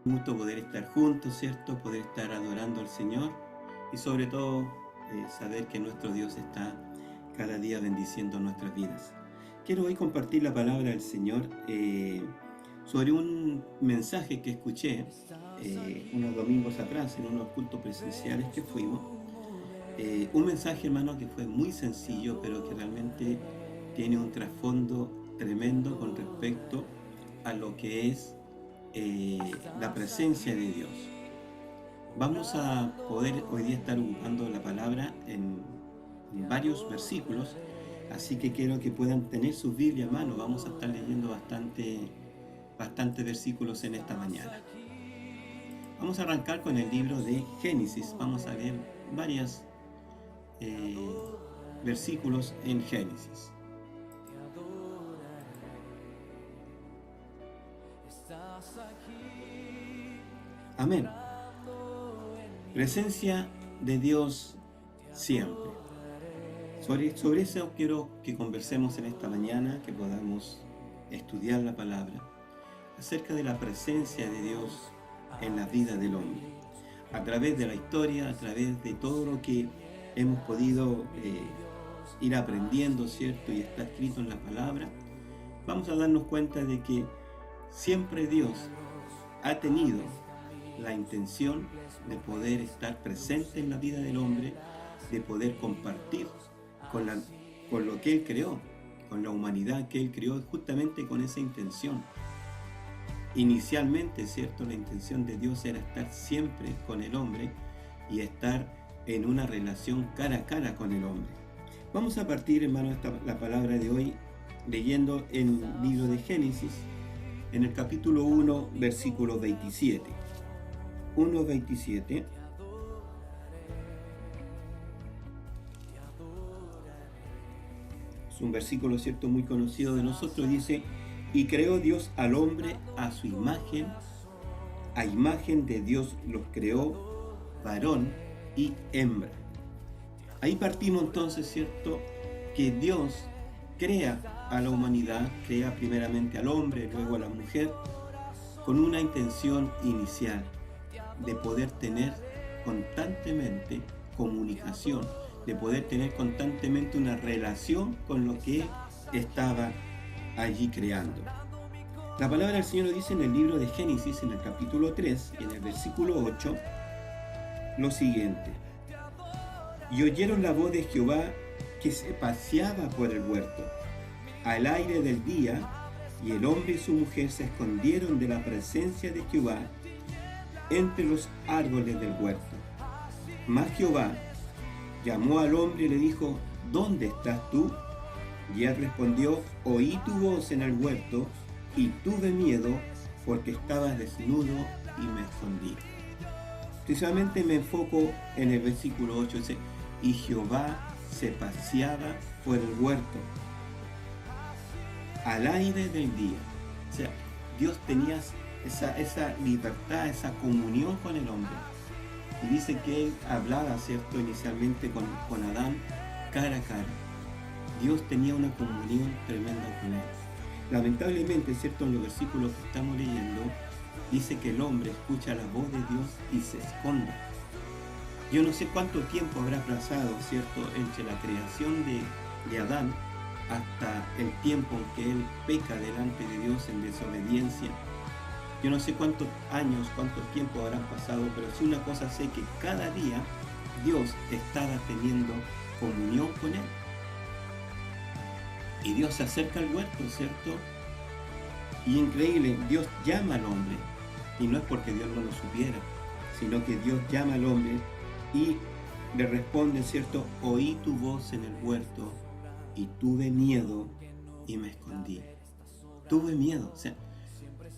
Un gusto poder estar juntos, ¿cierto? Poder estar adorando al Señor y sobre todo saber que nuestro Dios está cada día bendiciendo nuestras vidas. Quiero hoy compartir la palabra del Señor sobre un mensaje que escuché unos domingos atrás en unos cultos presenciales que fuimos. Un mensaje, hermano, que fue muy sencillo, pero que realmente tiene un trasfondo tremendo con respecto a lo que es la presencia de Dios. Vamos a poder hoy día estar ocupando la palabra en varios versículos, así que quiero que puedan tener sus Biblias a mano. Vamos a estar leyendo bastante versículos en esta mañana. Vamos a arrancar con el libro de Génesis. Vamos a leer varios versículos en Génesis. Amén. Presencia de Dios siempre. Sobre eso quiero que conversemos en esta mañana, que podamos estudiar la palabra acerca de la presencia de Dios en la vida del hombre. A través de la historia, a través de todo lo que hemos podido ir aprendiendo, ¿cierto? Y está escrito en la palabra, vamos a darnos cuenta de que siempre Dios ha tenido la intención de poder estar presente en la vida del hombre, de poder compartir con lo que Él creó, con la humanidad que Él creó, justamente con esa intención. Inicialmente, ¿cierto? La intención de Dios era estar siempre con el hombre y estar en una relación cara a cara con el hombre. Vamos a partir, hermano, la palabra de hoy leyendo en el libro de Génesis, en el capítulo 1, versículo 27. 1:27. Es un versículo, cierto, muy conocido de nosotros. Dice: y creó Dios al hombre a su imagen, a imagen de Dios los creó, varón y hembra. Ahí partimos entonces, cierto, que Dios crea a la humanidad, crea primeramente al hombre, luego a la mujer, con una intención inicial de poder tener constantemente comunicación, de poder tener constantemente una relación con lo que estaba allí creando. La palabra del Señor nos dice en el libro de Génesis, en el capítulo 3, en el versículo 8, lo siguiente: y oyeron la voz de Jehová que se paseaba por el huerto al aire del día, y el hombre y su mujer se escondieron de la presencia de Jehová entre los árboles del huerto. Mas Jehová llamó al hombre y le dijo: ¿dónde estás tú? Y él respondió: oí tu voz en el huerto, y tuve miedo, porque estabas desnudo, y me escondí. Precisamente me enfoco en el versículo 8, dice: y Jehová se paseaba por el huerto al aire del día. O sea, Dios tenía esa libertad, esa comunión con el hombre. Y dice que Él hablaba, ¿cierto?, inicialmente con Adán cara a cara. Dios tenía una comunión tremenda con él. Lamentablemente, ¿cierto?, en los versículos que estamos leyendo, dice que el hombre escucha la voz de Dios y se esconde. Yo no sé cuánto tiempo habrá pasado, ¿cierto?, entre la creación de Adán hasta el tiempo en que él peca delante de Dios en desobediencia. Yo no sé cuántos años, cuánto tiempo habrán pasado, pero sí una cosa sé, que cada día Dios estaba teniendo comunión con él. Y Dios se acerca al huerto, ¿cierto? Y increíble, Dios llama al hombre. Y no es porque Dios no lo supiera, sino que Dios llama al hombre y le responde, ¿cierto? Oí tu voz en el huerto y tuve miedo y me escondí. Tuve miedo. O sea,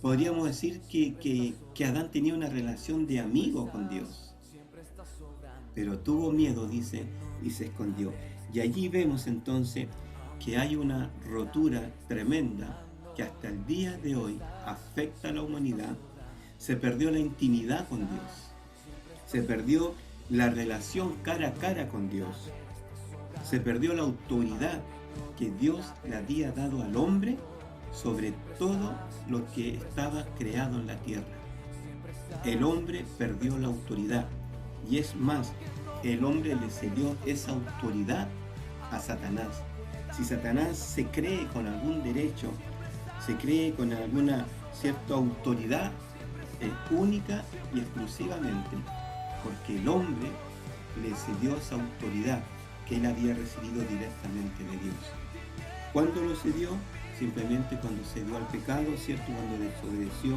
podríamos decir que Adán tenía una relación de amigo con Dios. Pero tuvo miedo, dice, y se escondió. Y allí vemos entonces que hay una rotura tremenda que hasta el día de hoy afecta a la humanidad. Se perdió la intimidad con Dios. Se perdió la relación cara a cara con Dios. Se perdió la autoridad que Dios le había dado al hombre sobre todo lo que estaba creado en la tierra. el hombre perdió la autoridad. Y es más, el hombre le cedió esa autoridad a Satanás. Si Satanás se cree con algún derecho, se cree con alguna cierta autoridad, es única y exclusivamente porque el hombre le cedió esa autoridad que él había recibido directamente de Dios. ¿Cuándo lo cedió? Simplemente cuando cedió al pecado, ¿cierto? Cuando desobedeció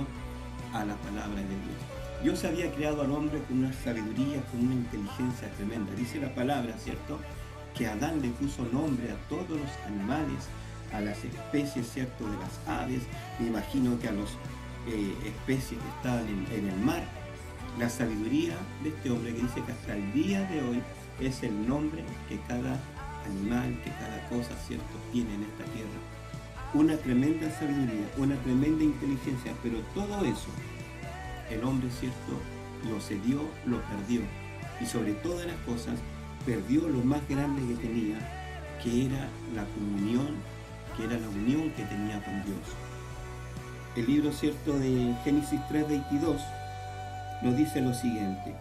a la palabra de Dios. Dios había creado al hombre con una sabiduría, con una inteligencia tremenda. Dice la palabra, ¿cierto?, que Adán le puso nombre a todos los animales, a las especies, ¿cierto?, de las aves, me imagino que a las especies que estaban en el mar. La sabiduría de este hombre, que dice que hasta el día de hoy es el nombre que cada animal, que cada cosa, ¿cierto?, tiene en esta tierra. Una tremenda sabiduría, una tremenda inteligencia, pero todo eso el hombre, ¿cierto?, lo cedió, lo perdió, y sobre todas las cosas perdió lo más grande que tenía, que era la comunión, que era la unión que tenía con Dios. El libro, ¿cierto?, de Génesis 3:22 nos dice lo siguiente: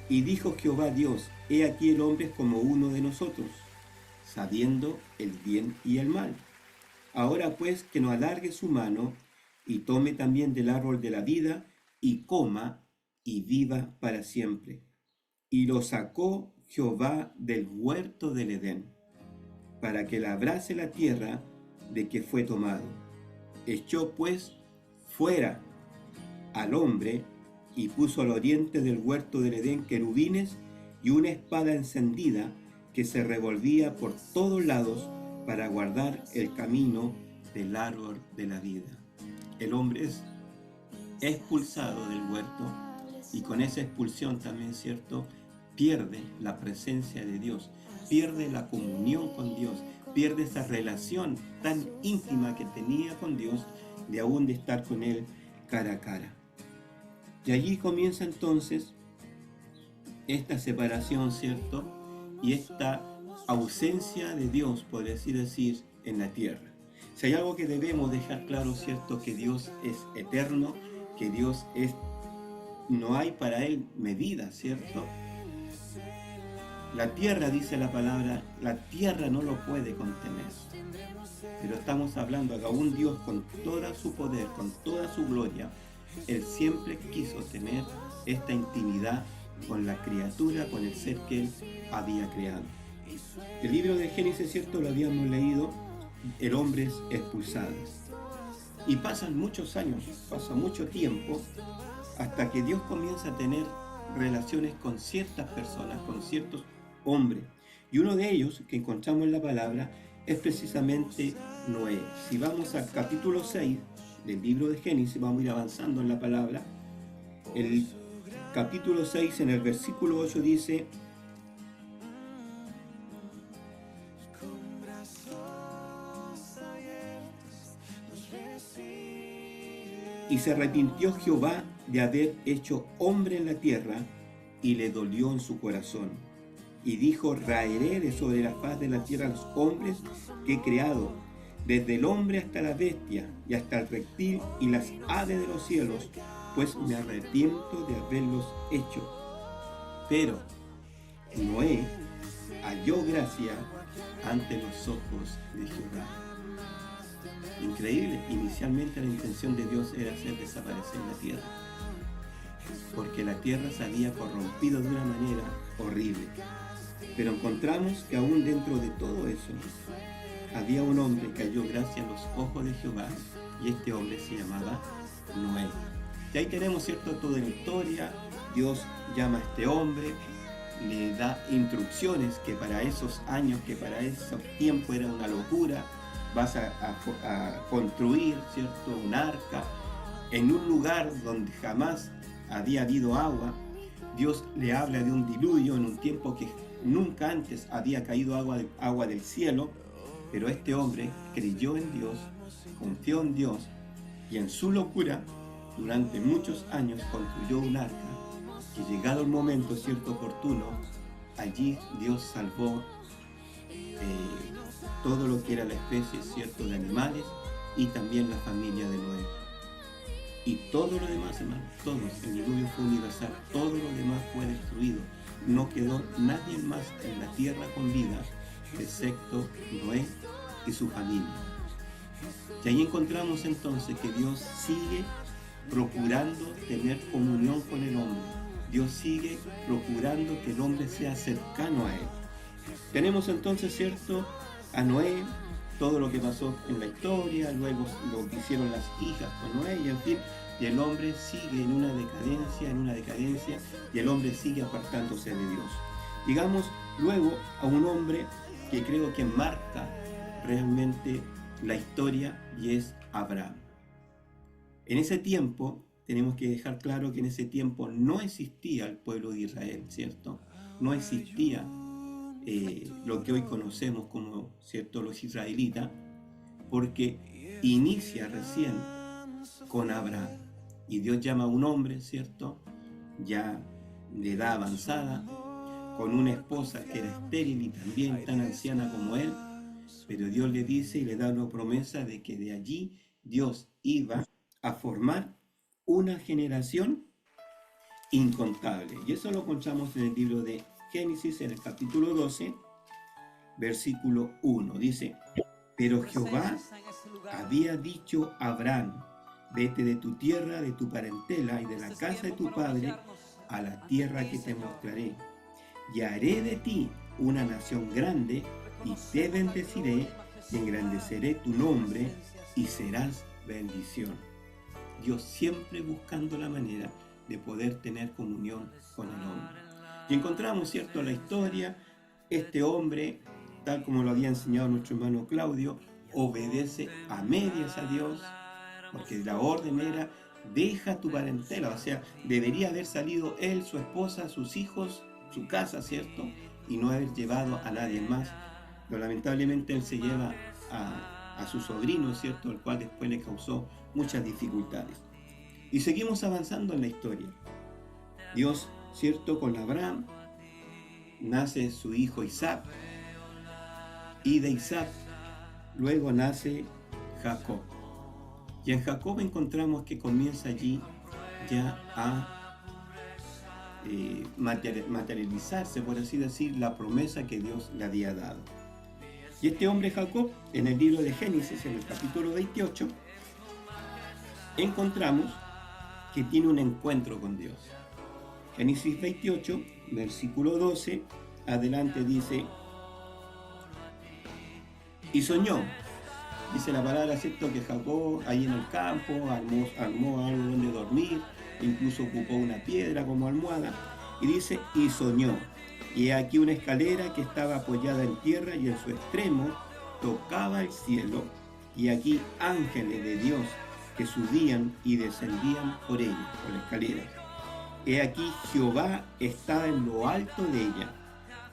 y dijo Jehová Dios, he aquí el hombre es como uno de nosotros, sabiendo el bien y el mal. Ahora pues que no alargue su mano y tome también del árbol de la vida y coma y viva para siempre. Y lo sacó Jehová del huerto del Edén, para que labrase la tierra de que fue tomado. Echó pues fuera al hombre y puso al oriente del huerto del Edén querubines y una espada encendida que se revolvía por todos lados para guardar el camino del árbol de la vida. El hombre es expulsado del huerto y con esa expulsión también, ¿cierto?, pierde la presencia de Dios, pierde la comunión con Dios, pierde esa relación tan íntima que tenía con Dios, de aún de estar con Él cara a cara. Y allí comienza entonces esta separación, ¿cierto?, y esta ausencia de Dios, por así decir, en la tierra. Si hay algo que debemos dejar claro, ¿cierto?, que Dios es eterno, que Dios no hay para Él medida, ¿cierto? La tierra, dice la palabra, la tierra no lo puede contener. Pero estamos hablando de un Dios con todo su poder, con toda su gloria. Él siempre quiso tener esta intimidad con la criatura, con el ser que Él había creado. El libro de Génesis, ¿cierto?, lo habíamos leído, el hombre es expulsado. Y pasan muchos años, pasa mucho tiempo, hasta que Dios comienza a tener relaciones con ciertas personas, con ciertos hombres. Y uno de ellos que encontramos en la palabra es precisamente Noé. Si vamos al capítulo 6 del libro de Génesis, vamos a ir avanzando en la palabra. El capítulo 6, en el versículo 8 dice: y se arrepintió Jehová de haber hecho hombre en la tierra, y le dolió en su corazón. Y dijo: raeré de sobre la faz de la tierra los hombres que he creado, desde el hombre hasta la bestia, y hasta el reptil y las aves de los cielos, pues me arrepiento de haberlos hecho. Pero Noé halló gracia ante los ojos de Jehová. Increíble, inicialmente la intención de Dios era hacer desaparecer la tierra, porque la tierra se había corrompido de una manera horrible. Pero encontramos que aún dentro de todo eso, había un hombre que halló gracia en los ojos de Jehová, y este hombre se llamaba Noé. Y ahí tenemos, ¿cierto?, toda la historia. Dios llama a este hombre, le da instrucciones que para esos años, que para esos tiempos era una locura. Vas a construir, ¿cierto?, un arca en un lugar donde jamás había habido agua. Dios le habla de un diluvio en un tiempo que nunca antes había caído agua del cielo, pero este hombre creyó en Dios, confió en Dios, y en su locura, durante muchos años construyó un arca, que llegado el momento, cierto, oportuno, allí Dios salvó todo lo que era la especie, cierto, de animales, y también la familia de Noé. Y todo lo demás, hermano, el diluvio fue universal, todo lo demás fue destruido. No quedó nadie más en la tierra con vida, excepto Noé y su familia. Y ahí encontramos entonces que Dios sigue procurando tener comunión con el hombre. Dios sigue procurando que el hombre sea cercano a él. Tenemos entonces, ¿cierto?, a Noé, todo lo que pasó en la historia, luego lo que hicieron las hijas con Noé, y en fin, y el hombre sigue en una decadencia, y el hombre sigue apartándose de Dios. Llegamos luego a un hombre que creo que marca realmente la historia, y es Abraham. En ese tiempo, tenemos que dejar claro que en ese tiempo no existía el pueblo de Israel, ¿cierto? No existía lo que hoy conocemos como, ¿cierto?, los israelitas, porque inicia recién con Abraham. Y Dios llama a un hombre, ¿cierto?, ya de edad avanzada, con una esposa que era estéril y también tan anciana como él, pero Dios le dice y le da una promesa de que de allí Dios iba a formar una generación incontable. Y eso lo encontramos en el libro de Génesis, en el capítulo 12, versículo 1. Dice: pero Jehová había dicho a Abraham: vete de tu tierra, de tu parentela y de la casa de tu padre a la tierra que te mostraré, y haré de ti una nación grande, y te bendeciré, y engrandeceré tu nombre, y serás bendición. Dios siempre buscando la manera de poder tener comunión con el hombre. Y encontramos, ¿cierto?, la historia. Este hombre, tal como lo había enseñado nuestro hermano Claudio, obedece a medias a Dios, porque la orden era: deja tu parentela, o sea, debería haber salido él, su esposa, sus hijos, su casa, ¿cierto?, y no haber llevado a nadie más. Pero lamentablemente él se lleva a su sobrino, ¿cierto?, el cual después le causó muchas dificultades. Y seguimos avanzando en la historia. Dios, ¿cierto?, con Abraham nace su hijo Isaac, y de Isaac luego nace Jacob. Y en Jacob encontramos que comienza allí ya a materializarse, por así decir, la promesa que Dios le había dado. Y este hombre Jacob, en el libro de Génesis, en el capítulo 28, encontramos que tiene un encuentro con Dios. Génesis 28, versículo 12, adelante dice: y soñó, dice la palabra, ¿cierto?, que Jacob ahí en el campo armó algo donde dormir, incluso ocupó una piedra como almohada, y dice: y soñó, y he aquí una escalera que estaba apoyada en tierra, y en su extremo tocaba el cielo, y aquí ángeles de Dios que subían y descendían por ella, por la escalera. He aquí Jehová estaba en lo alto de ella,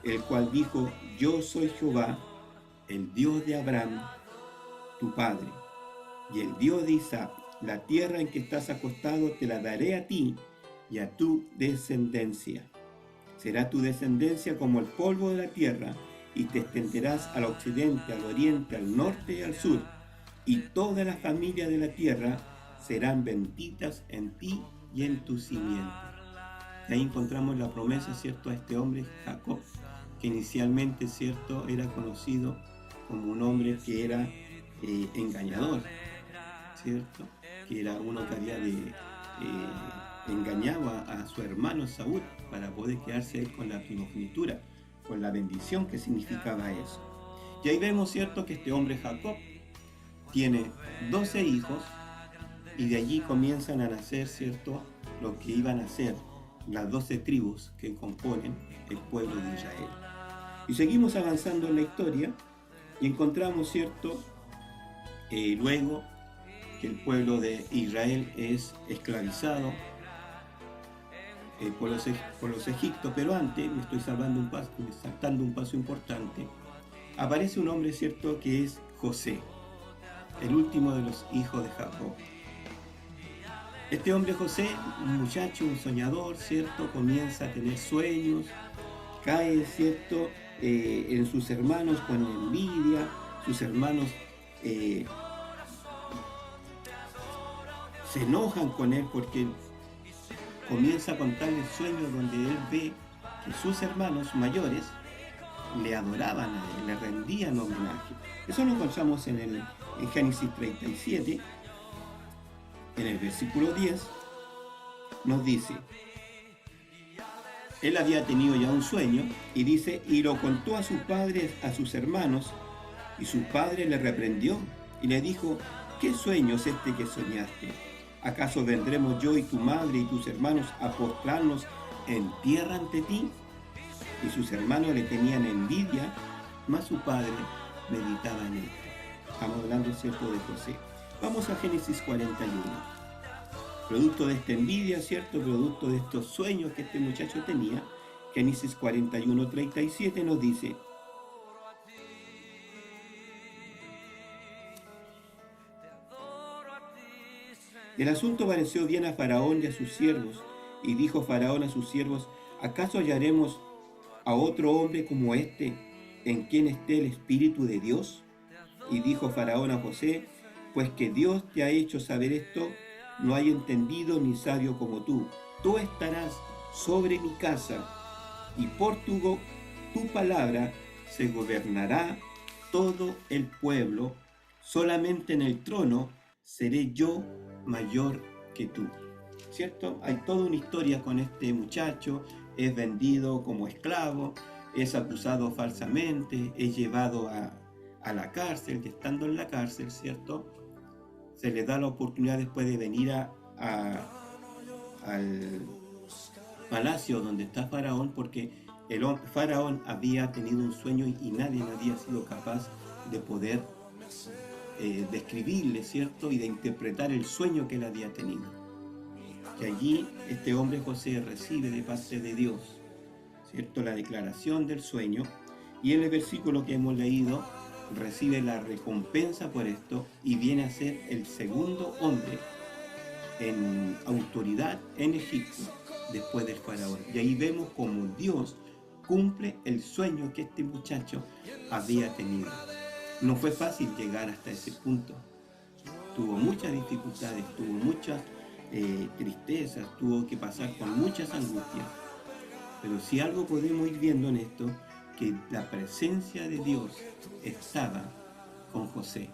el cual dijo: yo soy Jehová, el Dios de Abraham, tu padre, y el Dios de Isaac. La tierra en que estás acostado te la daré a ti y a tu descendencia. Será tu descendencia como el polvo de la tierra, y te extenderás al occidente, al oriente, al norte y al sur, y todas las familias de la tierra serán benditas en ti y en tu simiente. Ahí encontramos la promesa, ¿cierto?, a este hombre Jacob, que inicialmente, ¿cierto?, era conocido como un hombre que era engañador, ¿cierto?, que era uno que había engañado a su hermano Saúl para poder quedarse con la primogenitura, con la bendición que significaba eso. Y ahí vemos, ¿cierto?, que este hombre Jacob tiene 12 hijos, y de allí comienzan a nacer, ¿cierto?, lo que iban a ser las 12 tribus que componen el pueblo de Israel. Y seguimos avanzando en la historia, y encontramos, ¿cierto?, luego que el pueblo de Israel es esclavizado por los egipcios, pero antes, me estoy saltando un paso importante, aparece un hombre, ¿cierto?, que es José, el último de los hijos de Jacob. Este hombre José, un muchacho, un soñador, ¿cierto?, comienza a tener sueños, cae, ¿cierto?, en sus hermanos con envidia, sus hermanos se enojan con él porque comienza a contarle sueños donde él ve que sus hermanos mayores le adoraban a él, le rendían homenaje. Eso lo encontramos en Génesis 37, en el versículo 10, nos dice, él había tenido ya un sueño, y dice, y lo contó a sus padres, a sus hermanos, y su padre le reprendió, y le dijo, ¿qué sueño es este que soñaste? ¿Acaso vendremos yo y tu madre y tus hermanos a postrarnos en tierra ante ti? Y sus hermanos le tenían envidia, mas su padre meditaba en esto. Estamos hablando, ¿cierto?, de José. Vamos a Génesis 41. Producto de esta envidia, ¿cierto?, producto de estos sueños que este muchacho tenía, Génesis 41, 37 nos dice, el asunto pareció bien a Faraón y a sus siervos, y dijo Faraón a sus siervos, ¿acaso hallaremos a otro hombre como este, en quien esté el Espíritu de Dios? Y dijo Faraón a José, pues que Dios te ha hecho saber esto, no hay entendido ni sabio como tú. Tú estarás sobre mi casa, y por tu palabra se gobernará todo el pueblo, solamente en el trono seré yo mayor que tú. ¿Cierto? Hay toda una historia con este muchacho, es vendido como esclavo, es acusado falsamente, es llevado a la cárcel, y estando en la cárcel, ¿cierto?, se le da la oportunidad después de venir al palacio donde está Faraón, porque Faraón había tenido un sueño y nadie había sido capaz de poder describirle, ¿cierto?, y de interpretar el sueño que él había tenido. Que allí este hombre José recibe de parte de Dios, ¿cierto?, la declaración del sueño, y en el versículo que hemos leído recibe la recompensa por esto y viene a ser el segundo hombre en autoridad en Egipto después del faraón. Y ahí vemos cómo Dios cumple el sueño que este muchacho había tenido. No fue fácil llegar hasta ese punto. Tuvo muchas dificultades, tuvo muchas tristezas, tuvo que pasar por muchas angustias. Pero si algo podemos ir viendo en esto, que la presencia de Dios estaba con José.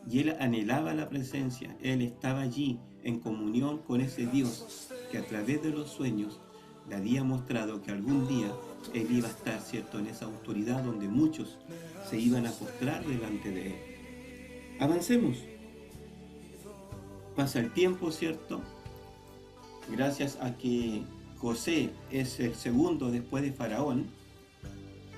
Y él anhelaba la presencia, él estaba allí en comunión con ese Dios que a través de los sueños le había mostrado que algún día él iba a estar, ¿cierto?, en esa autoridad donde muchos se iban a postrar delante de él. Avancemos. Pasa el tiempo, ¿cierto? Gracias a que José es el segundo después de Faraón,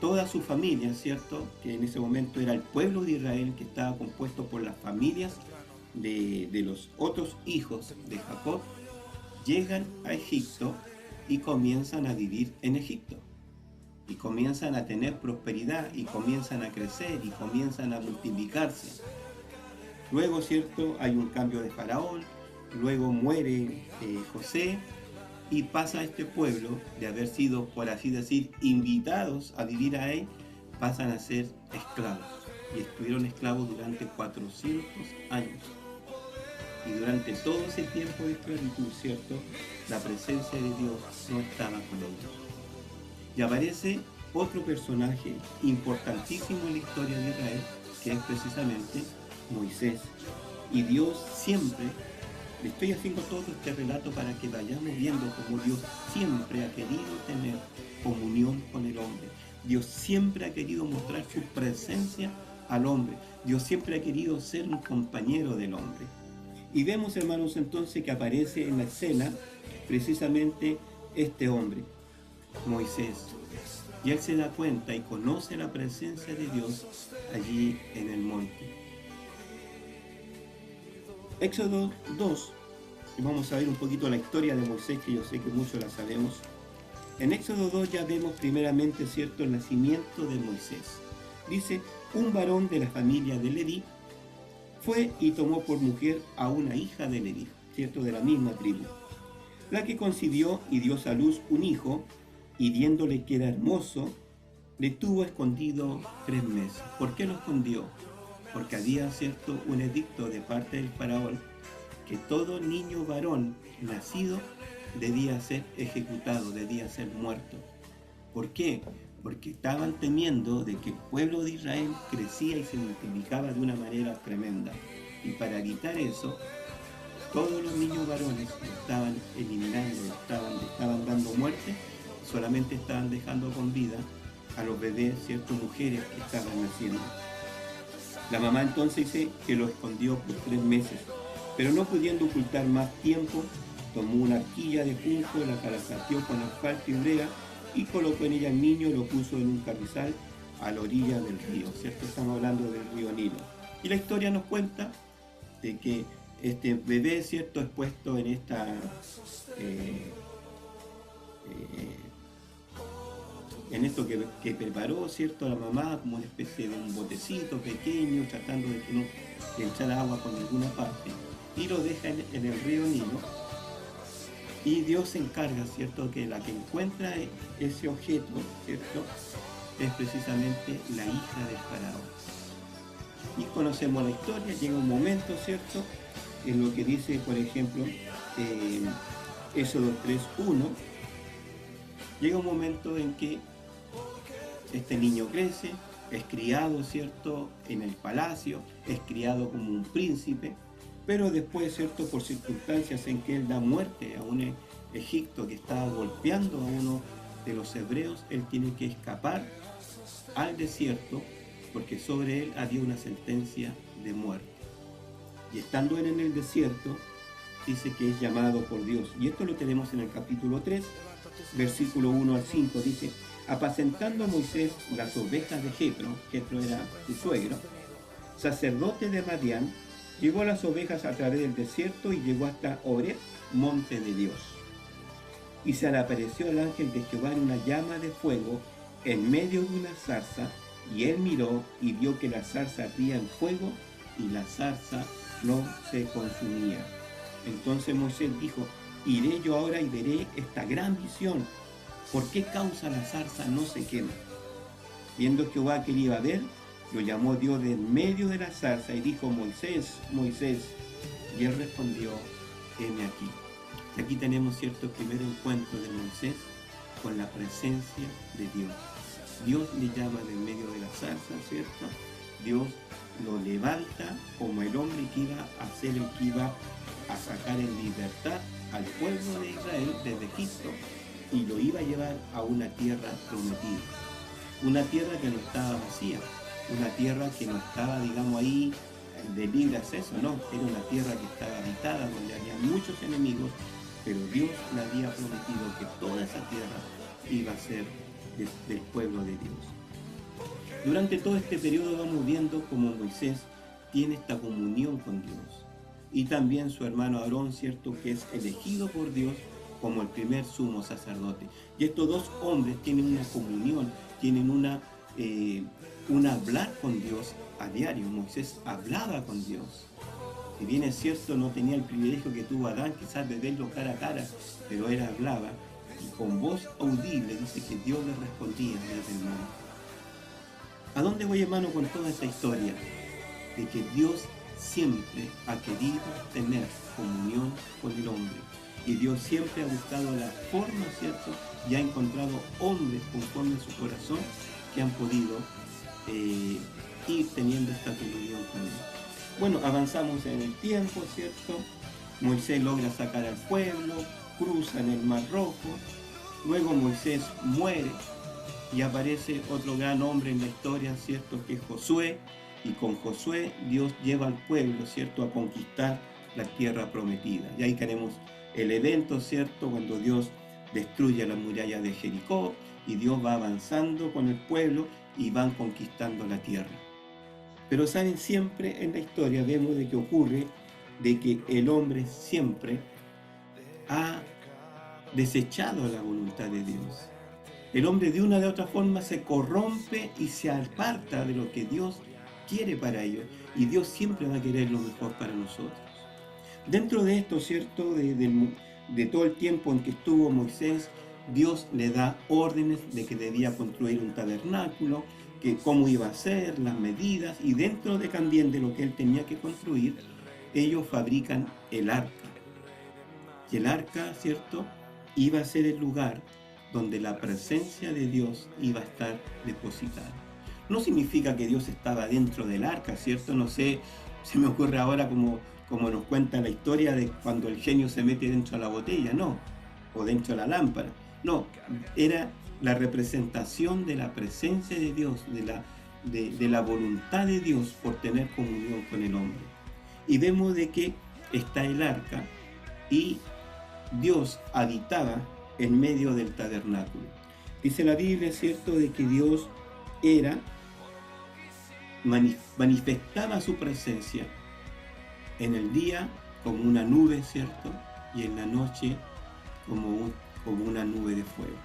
toda su familia, ¿cierto?, que en ese momento era el pueblo de Israel, que estaba compuesto por las familias de los otros hijos de Jacob, llegan a Egipto y comienzan a vivir en Egipto. Y comienzan a tener prosperidad, y comienzan a crecer, y comienzan a multiplicarse. Luego, ¿cierto?, hay un cambio de Faraón, luego muere José, y pasa a este pueblo de haber sido, por así decir, invitados a vivir ahí, pasan a ser esclavos. Y estuvieron esclavos durante 400 años. Y durante todo ese tiempo de esclavitud, ¿cierto?, la presencia de Dios no estaba con ellos. Y aparece otro personaje importantísimo en la historia de Israel, que es precisamente Moisés. Y Dios siempre, le estoy haciendo todo este relato para que vayamos viendo cómo Dios siempre ha querido tener comunión con el hombre. Dios siempre ha querido mostrar su presencia al hombre. Dios siempre ha querido ser un compañero del hombre. Y vemos, hermanos, entonces que aparece en la escena precisamente este hombre, Moisés. Y él se da cuenta y conoce la presencia de Dios allí en el monte. Éxodo 2, y vamos a ver un poquito la historia de Moisés, que yo sé que muchos la sabemos. En Éxodo 2 ya vemos primeramente, ¿cierto?, el nacimiento de Moisés. Dice, un varón de la familia de Leví fue y tomó por mujer a una hija de Leví, ¿cierto?, de la misma tribu, la que concibió y dio a luz un hijo, y viéndole que era hermoso, le tuvo escondido 3 meses. ¿Por qué lo escondió? Porque había, ¿cierto?, un edicto de parte del faraón que todo niño varón nacido debía ser ejecutado, debía ser muerto. ¿Por qué? Porque estaban temiendo de que el pueblo de Israel crecía y se multiplicaba de una manera tremenda. Y para evitar eso, todos los niños varones lo estaban eliminando, le estaban dando muerte, solamente estaban dejando con vida a los bebés, ciertas mujeres que estaban naciendo. La mamá entonces dice que lo escondió por 3 meses, pero no pudiendo ocultar más tiempo, tomó una arquilla de junco, la calafateó con asfalto y brea y colocó en ella al niño y lo puso en un carrizal a la orilla del río, ¿cierto? Estamos hablando del río Nilo. Y la historia nos cuenta de que este bebé, ¿cierto?, es puesto en esta en esto que preparó, ¿cierto?, la mamá, como una especie de un botecito pequeño, tratando de que no echar agua por ninguna parte, y lo deja en el río Nilo. Y Dios se encarga, ¿cierto?, que la que encuentra ese objeto, ¿cierto?, es precisamente la hija del faraón. Y conocemos la historia, llega un momento, ¿cierto?, en lo que dice, por ejemplo, Éxodo 3:1, llega un momento en que este niño crece, es criado, ¿cierto?, en el palacio, es criado como un príncipe, pero después, ¿cierto?, por circunstancias en que él da muerte a un Egipto que estaba golpeando a uno de los hebreos, él tiene que escapar al desierto porque sobre él había una sentencia de muerte. Y estando él en el desierto, dice que es llamado por Dios. Y esto lo tenemos en el capítulo 3, versículo 1 al 5, dice: apacentando Moisés las ovejas de Jetro era su suegro, sacerdote de Madián, llevó las ovejas a través del desierto y llegó hasta Horeb, monte de Dios. Y se le apareció el ángel de Jehová en una llama de fuego en medio de una zarza, y él miró y vio que la zarza ardía en fuego y la zarza no se consumía. Entonces Moisés dijo: iré yo ahora y veré esta gran visión. ¿Por qué causa la zarza no se quema? Viendo Jehová que él iba a ver, lo llamó Dios de en medio de la zarza y dijo: Moisés, Moisés. Y él respondió: heme aquí. Y aquí tenemos, cierto, el primer encuentro de Moisés con la presencia de Dios. Dios le llama de en medio de la zarza, ¿cierto? Dios lo levanta como el hombre que iba a ser el que iba a sacar en libertad al pueblo de Israel desde Egipto y lo iba a llevar a una tierra prometida. Una tierra que no estaba vacía, una tierra que no estaba, digamos, ahí de libre acceso, no, era una tierra que estaba habitada, donde había muchos enemigos, pero Dios le había prometido que toda esa tierra iba a ser del pueblo de Dios. Durante todo este periodo vamos viendo cómo Moisés tiene esta comunión con Dios. Y también su hermano Aarón, ¿cierto?, que es elegido por Dios como el primer sumo sacerdote. Y estos dos hombres tienen una comunión, tienen un hablar con Dios a diario. Moisés hablaba con Dios. Si bien es cierto, no tenía el privilegio que tuvo Adán, quizás de verlo cara a cara, pero él hablaba y con voz audible dice que Dios le respondía desde el monte. ¿A dónde voy, hermano, con toda esta historia? De que Dios siempre ha querido tener comunión con el hombre. Y Dios siempre ha buscado la forma, ¿cierto? Y ha encontrado hombres conforme a su corazón que han podido ir teniendo esta comunión con él. Bueno, avanzamos en el tiempo, ¿cierto? Moisés logra sacar al pueblo, cruzan el Mar Rojo, luego Moisés muere y aparece otro gran hombre en la historia, ¿cierto?, que es Josué, y con Josué Dios lleva al pueblo, ¿cierto?, a conquistar la tierra prometida. Y ahí tenemos el evento, ¿cierto?, cuando Dios destruye la muralla de Jericó y Dios va avanzando con el pueblo y van conquistando la tierra. Pero saben, siempre en la historia vemos de que ocurre de que el hombre siempre ha desechado la voluntad de Dios. El hombre de una u otra forma se corrompe y se aparta de lo que Dios quiere para ellos. Y Dios siempre va a querer lo mejor para nosotros. Dentro de esto, ¿cierto?, de todo el tiempo en que estuvo Moisés, Dios le da órdenes de que debía construir un tabernáculo, que cómo iba a ser, las medidas, y dentro de también de lo que él tenía que construir, ellos fabrican el arca. Y el arca, ¿cierto?, iba a ser el lugar donde la presencia de Dios iba a estar depositada. No significa que Dios estaba dentro del arca, ¿cierto? No sé, se me ocurre ahora como nos cuenta la historia de cuando el genio se mete dentro de la botella, no, o dentro de la lámpara. No, era la representación de la presencia de Dios, de la voluntad de Dios por tener comunión con el hombre. Y vemos de que está el arca y Dios habitaba en medio del tabernáculo. Dice la Biblia, ¿cierto?, de que Dios manifestaba su presencia en el día como una nube, ¿cierto?, y en la noche como una nube de fuego.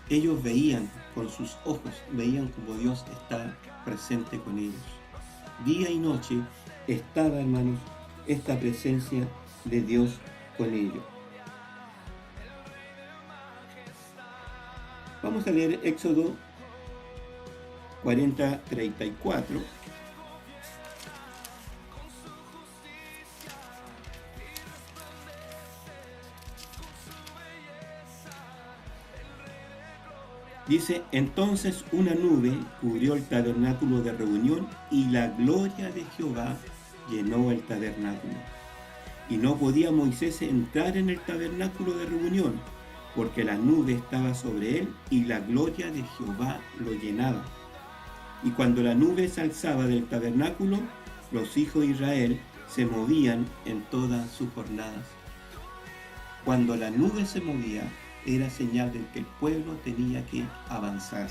Ellos veían con sus ojos, veían como Dios está presente con ellos. Día y noche estaba, hermanos, esta presencia de Dios con ellos. Vamos a leer Éxodo 40:34. Dice, entonces una nube cubrió el tabernáculo de reunión y la gloria de Jehová llenó el tabernáculo. Y no podía Moisés entrar en el tabernáculo de reunión, porque la nube estaba sobre él y la gloria de Jehová lo llenaba. Y cuando la nube se alzaba del tabernáculo, los hijos de Israel se movían en todas sus jornadas. Cuando la nube se movía, era señal de que el pueblo tenía que avanzar,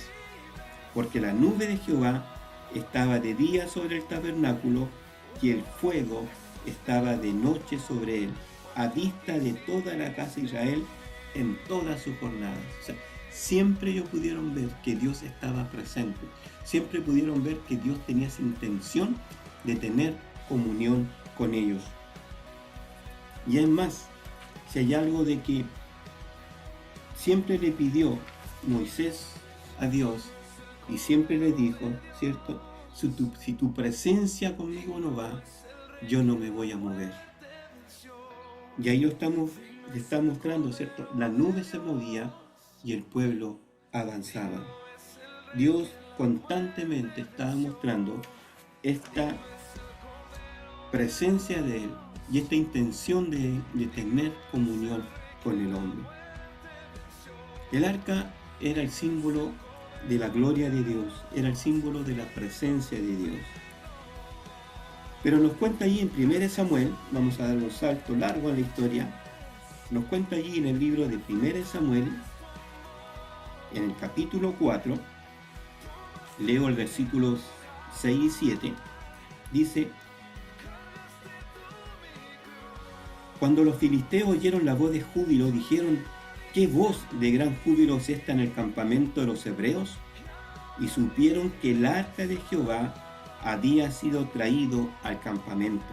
porque la nube de Jehová estaba de día sobre el tabernáculo y el fuego estaba de noche sobre él, a vista de toda la casa de Israel en todas sus jornadas. O sea, siempre ellos pudieron ver que Dios estaba presente, siempre pudieron ver que Dios tenía esa intención de tener comunión con ellos. Y es más, si hay algo de que siempre le pidió Moisés a Dios y siempre le dijo, ¿cierto?, si tu presencia conmigo no va, yo no me voy a mover. Y ahí le está mostrando, ¿cierto? La nube se movía y el pueblo avanzaba. Dios constantemente estaba mostrando esta presencia de Él y esta intención de tener comunión con el hombre. El arca era el símbolo de la gloria de Dios, era el símbolo de la presencia de Dios. Pero nos cuenta allí en 1 Samuel, vamos a dar un salto largo en la historia, nos cuenta allí en el libro de 1 Samuel, en el capítulo 4, leo el versículos 6 y 7, dice, cuando los filisteos oyeron la voz de júbilo, dijeron, ¿qué voz de gran júbilo es esta en el campamento de los hebreos? Y supieron que el arca de Jehová había sido traído al campamento.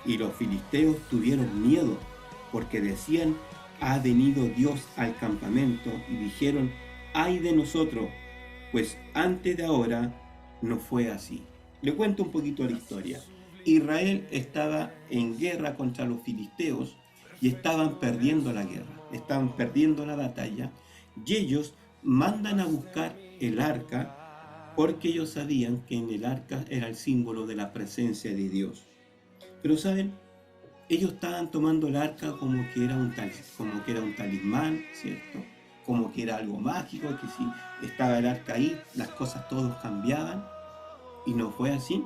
Y los filisteos tuvieron miedo, porque decían, ha venido Dios al campamento, y dijeron, ay de nosotros, pues antes de ahora no fue así. Le cuento un poquito la historia. Israel estaba en guerra contra los filisteos y estaban perdiendo la guerra, estaban perdiendo la batalla, y ellos mandan a buscar el arca porque ellos sabían que en el arca era el símbolo de la presencia de Dios. Pero saben, ellos estaban tomando el arca como que era un talismán, ¿cierto? Como que era algo mágico, que si estaba el arca ahí, las cosas todos cambiaban, y no fue así.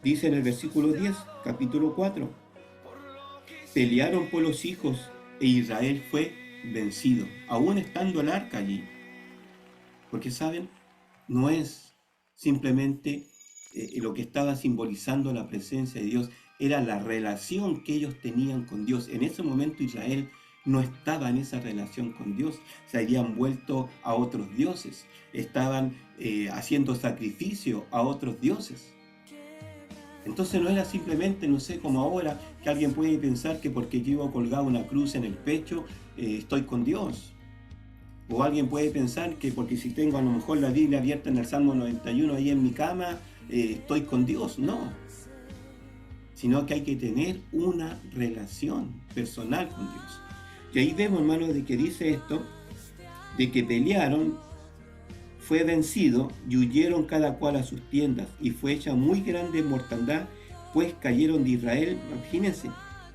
Dice en el versículo 10, capítulo 4, pelearon por los hijos e Israel fue vencido, aún estando el arca allí. Porque saben, no es simplemente lo que estaba simbolizando la presencia de Dios, era la relación que ellos tenían con Dios. En ese momento Israel no estaba en esa relación con Dios, se habían vuelto a otros dioses, estaban haciendo sacrificio a otros dioses. Entonces no era simplemente, no sé, como ahora, que alguien puede pensar que porque llevo colgado una cruz en el pecho, estoy con Dios. O alguien puede pensar que porque si tengo a lo mejor la Biblia abierta en el Salmo 91 ahí en mi cama, estoy con Dios. No. sino que hay que tener una relación personal con Dios. Y ahí vemos, hermanos, de que dice esto, de que pelearon, fue vencido y huyeron cada cual a sus tiendas, y fue hecha muy grande mortandad, pues cayeron de Israel, imagínense,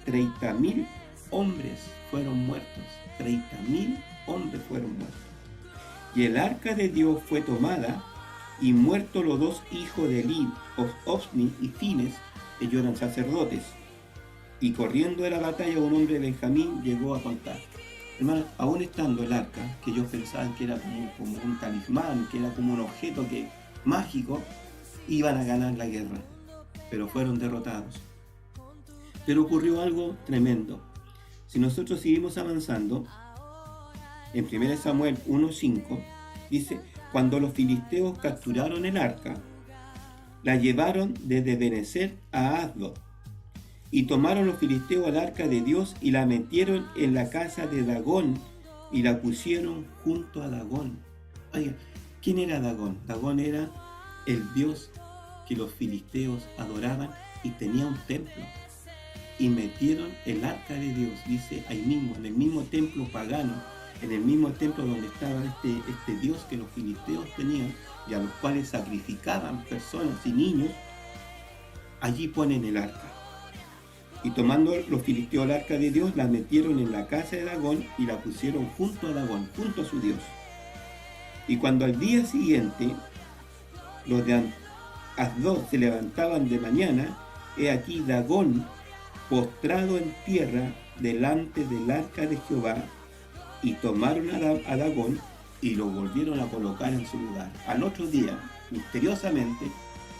30.000 hombres fueron muertos, 30.000 hombres fueron muertos. Y el arca de Dios fue tomada, y muertos los dos hijos de Eli, Ofni y Fines, ellos eran sacerdotes, y corriendo de la batalla un hombre de Benjamín llegó a contar. Hermano, aún estando el arca, que ellos pensaban que era como un talismán, que era como un objeto mágico, iban a ganar la guerra, pero fueron derrotados. Pero ocurrió algo tremendo. Si nosotros seguimos avanzando, en 1 Samuel 1:5, dice, cuando los filisteos capturaron el arca, la llevaron desde Benecer a Asdod, y tomaron los filisteos al arca de Dios y la metieron en la casa de Dagón y la pusieron junto a Dagón. Oiga, ¿quién era Dagón? Dagón era el dios que los filisteos adoraban y tenía un templo. Y metieron el arca de Dios, dice ahí mismo, en el mismo templo pagano, en el mismo templo donde estaba este dios que los filisteos tenían y a los cuales sacrificaban personas y niños. Allí ponen el arca. Y tomando los filisteos el arca de Dios, la metieron en la casa de Dagón y la pusieron junto a Dagón, junto a su Dios. Y cuando al día siguiente los de Asdod se levantaban de mañana, he aquí Dagón postrado en tierra delante del arca de Jehová, y tomaron a Dagón y lo volvieron a colocar en su lugar. Al otro día, misteriosamente,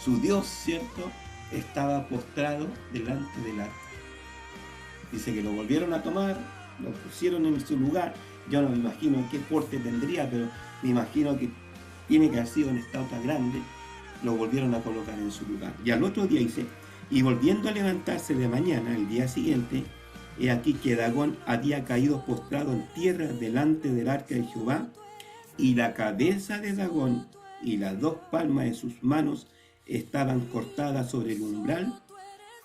su Dios, ¿cierto?, estaba postrado delante del arca. Dice que lo volvieron a tomar, lo pusieron en su lugar. Yo no me imagino qué porte tendría, pero me imagino que tiene que haber sido en estado tan grande. Lo volvieron a colocar en su lugar. Y al otro día dice, y volviendo a levantarse de mañana, el día siguiente, he aquí que Dagón había caído postrado en tierra delante del arca de Jehová, y la cabeza de Dagón y las dos palmas de sus manos estaban cortadas sobre el umbral,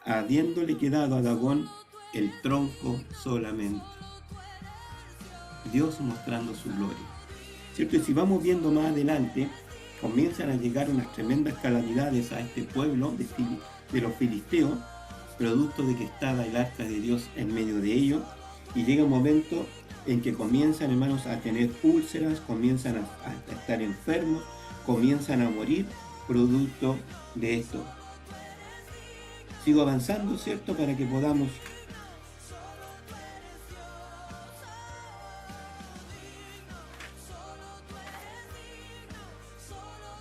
habiéndole quedado a Dagón el tronco solamente. Dios mostrando su gloria, ¿cierto? Y si vamos viendo más adelante, comienzan a llegar unas tremendas calamidades a este pueblo de los filisteos, producto de que estaba el arca de Dios en medio de ellos, y llega un momento en que comienzan, hermanos, a tener úlceras, comienzan a estar enfermos, comienzan a morir producto de esto. Sigo avanzando, ¿cierto?, para que podamos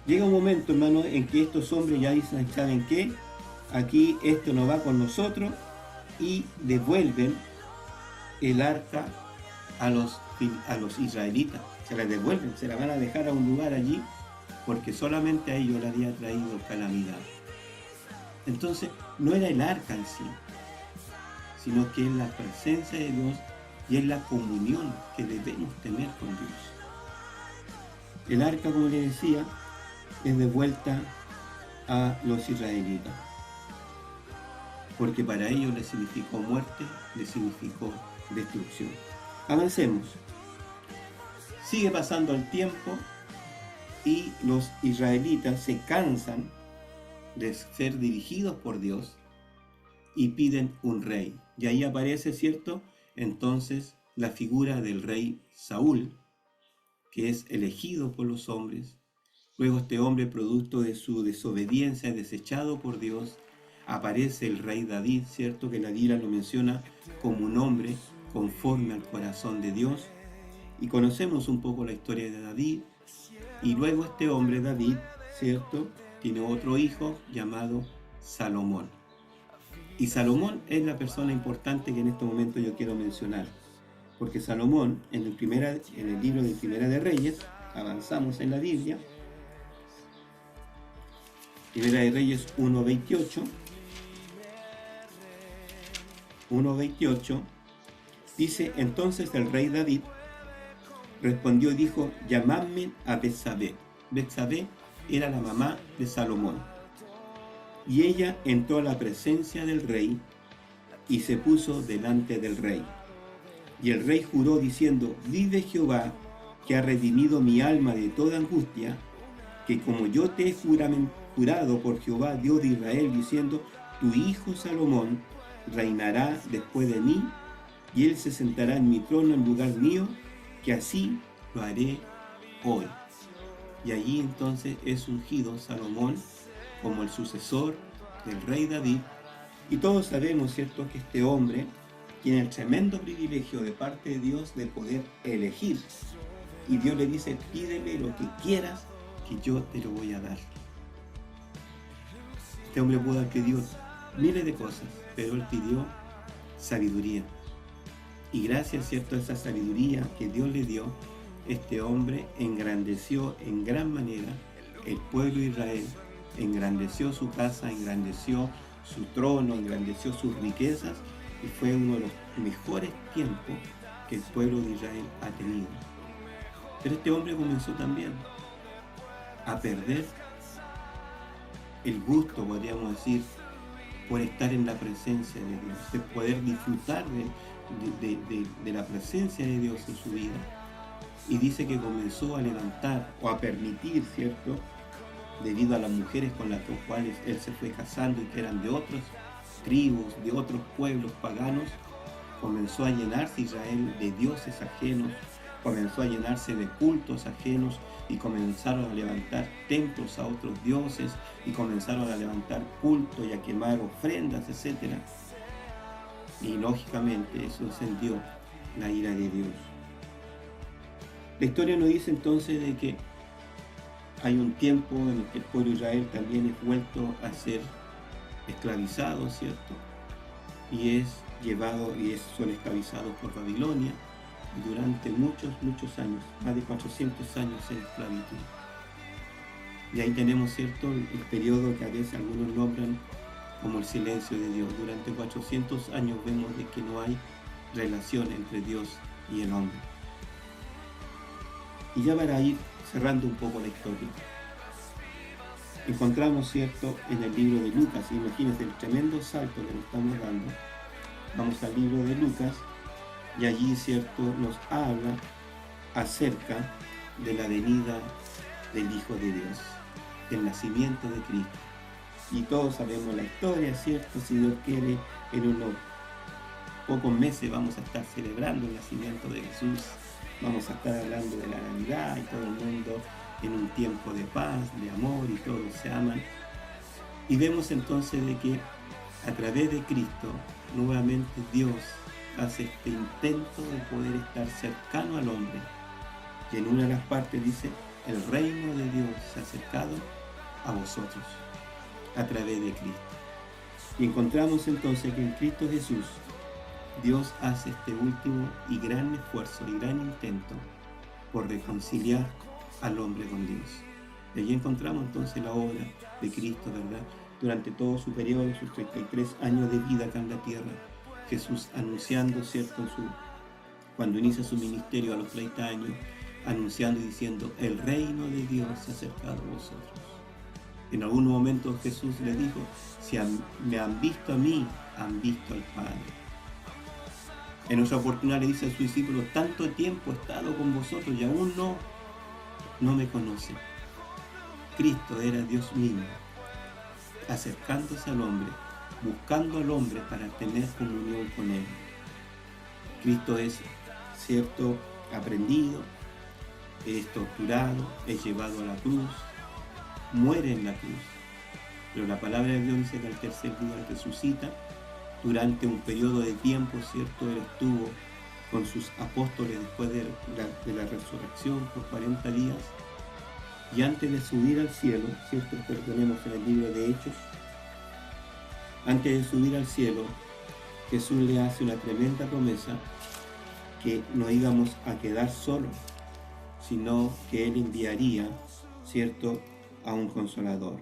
llega un momento, hermano, en que estos hombres ya dicen, ¿saben qué? Aquí esto no va con nosotros, y devuelven el arca a los israelitas. Se la devuelven, se la van a dejar a un lugar allí, porque solamente a ellos le había traído calamidad. Entonces, no era el arca en sí, sino que es la presencia de Dios y es la comunión que debemos tener con Dios. El arca, como les decía, es devuelta a los israelitas, porque para ellos les significó muerte, les significó destrucción. Avancemos. Sigue pasando el tiempo y los israelitas se cansan de ser dirigidos por Dios y piden un rey. Y ahí aparece, ¿cierto?, entonces la figura del rey Saúl, que es elegido por los hombres. Luego este hombre, producto de su desobediencia, desechado por Dios, aparece el rey David, ¿cierto?, que la Biblia lo menciona como un hombre conforme al corazón de Dios. Y conocemos un poco la historia de David. Y luego este hombre, David, ¿cierto?, tiene otro hijo llamado Salomón. Y Salomón es la persona importante que en este momento yo quiero mencionar. Porque Salomón, en el libro de Primera de Reyes, avanzamos en la Biblia, Primera de Reyes 1:28, dice, entonces el rey David respondió y dijo, llamadme a Betsabé. Betsabé era la mamá de Salomón. Y ella entró a la presencia del rey y se puso delante del rey. Y el rey juró diciendo: vive Jehová, que ha redimido mi alma de toda angustia, que como yo te he jurado por Jehová, Dios de Israel, diciendo: tu hijo Salomón reinará después de mí, y él se sentará en mi trono en lugar mío, que así lo haré hoy. Y allí entonces es ungido Salomón como el sucesor del rey David. Y todos sabemos, ¿cierto?, que este hombre tiene el tremendo privilegio de parte de Dios de poder elegir. Y Dios le dice: pídeme lo que quieras, que yo te lo voy a dar. Este hombre pudo haber pedido miles de cosas, pero él pidió sabiduría. Y gracias, ¿cierto?, a esa sabiduría que Dios le dio, este hombre engrandeció en gran manera el pueblo de Israel, engrandeció su casa, engrandeció su trono, engrandeció sus riquezas, y fue uno de los mejores tiempos que el pueblo de Israel ha tenido. Pero este hombre comenzó también a perder el gusto, podríamos decir, por estar en la presencia de Dios, de poder disfrutar de la presencia de Dios en su vida. Y dice que comenzó a levantar o a permitir, ¿cierto?, debido a las mujeres con las cuales él se fue casando y que eran de otras tribus, de otros pueblos paganos, comenzó a llenarse Israel de dioses ajenos, comenzó a llenarse de cultos ajenos, y comenzaron a levantar templos a otros dioses, y comenzaron a levantar culto y a quemar ofrendas, etc. Y lógicamente eso encendió la ira de Dios. La historia nos dice entonces de que hay un tiempo en el que el pueblo de Israel también es vuelto a ser esclavizado, ¿cierto? Y es llevado son esclavizados por Babilonia, y durante muchos años, más de 400 años en esclavitud. Y ahí tenemos, ¿cierto?, el periodo que a veces algunos nombran como el silencio de Dios. Durante 400 años vemos de que no hay relación entre Dios y el hombre. Y ya para ir cerrando un poco la historia, encontramos, ¿cierto?, en el libro de Lucas. Imagínense el tremendo salto que nos estamos dando. Vamos al libro de Lucas, y allí, ¿cierto?, nos habla acerca de la venida del Hijo de Dios, del nacimiento de Cristo. Y todos sabemos la historia, ¿cierto? Si Dios quiere, en unos pocos meses vamos a estar celebrando el nacimiento de Jesús. Vamos a estar hablando de la Navidad, y todo el mundo en un tiempo de paz, de amor, y todos se aman. Y vemos entonces de que a través de Cristo, nuevamente Dios hace este intento de poder estar cercano al hombre. Y en una de las partes dice: el reino de Dios se ha acercado a vosotros a través de Cristo. Y encontramos entonces que en Cristo Jesús Dios hace este último y gran esfuerzo y gran intento por reconciliar al hombre con Dios. Y allí encontramos entonces la obra de Cristo, ¿verdad? Durante todo su periodo, sus 33 años de vida acá en la tierra, Jesús anunciando, ¿cierto?, cuando inicia su ministerio a los 30 años, anunciando y diciendo: el reino de Dios se ha acercado a vosotros. En algún momento Jesús le dijo: si me han visto a mí, han visto al Padre. En otra oportunidad le dice a sus discípulos: tanto tiempo he estado con vosotros y aún no me conocen. Cristo era Dios mismo, acercándose al hombre, buscando al hombre para tener comunión con él. Cristo es, ¿cierto?, aprendido, es torturado, es llevado a la cruz, muere en la cruz. Pero la palabra de Dios dice que al tercer día resucita. Durante un periodo de tiempo, ¿cierto?, él estuvo con sus apóstoles después de la resurrección por 40 días. Y antes de subir al cielo, ¿cierto?, esto lo tenemos en el libro de Hechos. Antes de subir al cielo, Jesús le hace una tremenda promesa, que no íbamos a quedar solos, sino que Él enviaría, ¿cierto?, a un Consolador.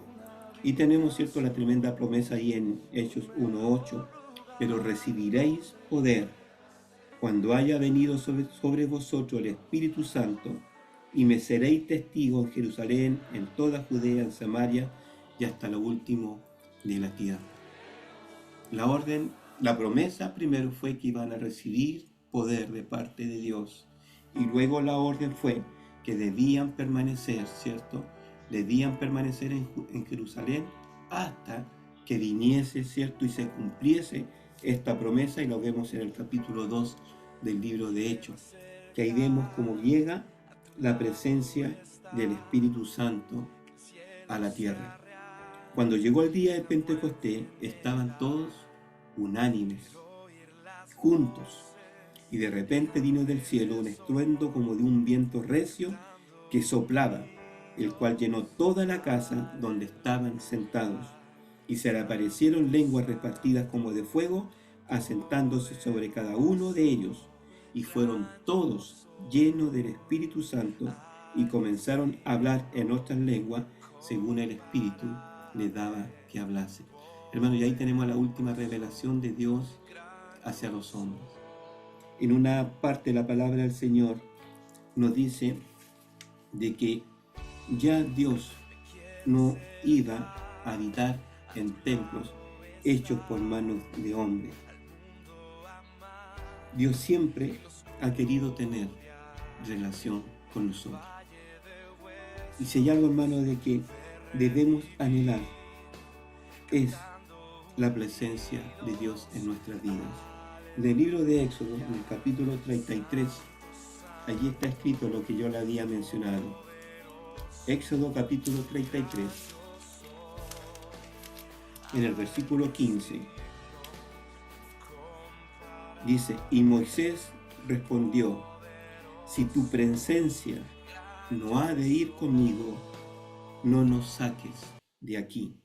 Y tenemos, ¿cierto?, la tremenda promesa ahí en Hechos 1:8: pero recibiréis poder cuando haya venido sobre vosotros el Espíritu Santo, y me seréis testigos en Jerusalén, en toda Judea, en Samaria y hasta lo último de la tierra. La orden, la promesa primero fue que iban a recibir poder de parte de Dios, y luego la orden fue que debían permanecer, ¿cierto? Debían permanecer en Jerusalén hasta que viniese, ¿cierto? Y se cumpliese esta promesa, y lo vemos en el capítulo 2 del libro de Hechos, que ahí vemos cómo llega la presencia del Espíritu Santo a la tierra. Cuando llegó el día de Pentecostés, estaban todos unánimes, juntos, y de repente vino del cielo un estruendo como de un viento recio que soplaba, el cual llenó toda la casa donde estaban sentados, y se le aparecieron lenguas repartidas como de fuego, asentándose sobre cada uno de ellos, y fueron todos llenos del Espíritu Santo, y comenzaron a hablar en otras lenguas, según el Espíritu les daba que hablase. Hermanos, y ahí tenemos la última revelación de Dios hacia los hombres. En una parte de la palabra del Señor nos dice de que ya Dios no iba a habitar en templos hechos por manos de hombres. Dios siempre ha querido tener relación con nosotros. Y si hay algo, hermano, de que debemos anhelar, es la presencia de Dios en nuestras vidas. En el libro de Éxodo, en el capítulo 33, allí está escrito lo que yo le había mencionado. Éxodo capítulo 33, en el versículo 15, dice: y Moisés respondió: si tu presencia no ha de ir conmigo, no nos saques de aquí.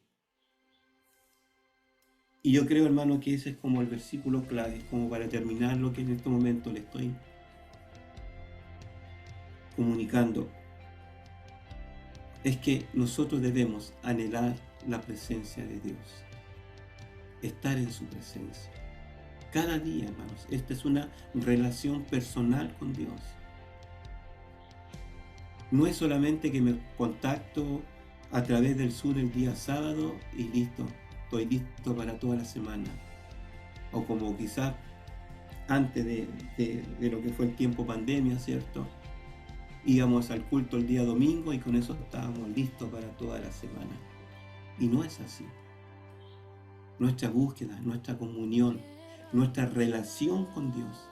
Y yo creo, hermano, que ese es como el versículo clave, como para terminar lo que en este momento le estoy comunicando. Es que nosotros debemos anhelar la presencia de Dios, estar en su presencia. Cada día, hermanos, esta es una relación personal con Dios. No es solamente que me contacto a través del Zoom el día sábado y listo, estoy listo para toda la semana. O como quizás antes de lo que fue el tiempo pandemia, ¿cierto? Íbamos al culto el día domingo y con eso estábamos listos para toda la semana. Y no es así. Nuestra búsqueda, nuestra comunión, nuestra relación con Dios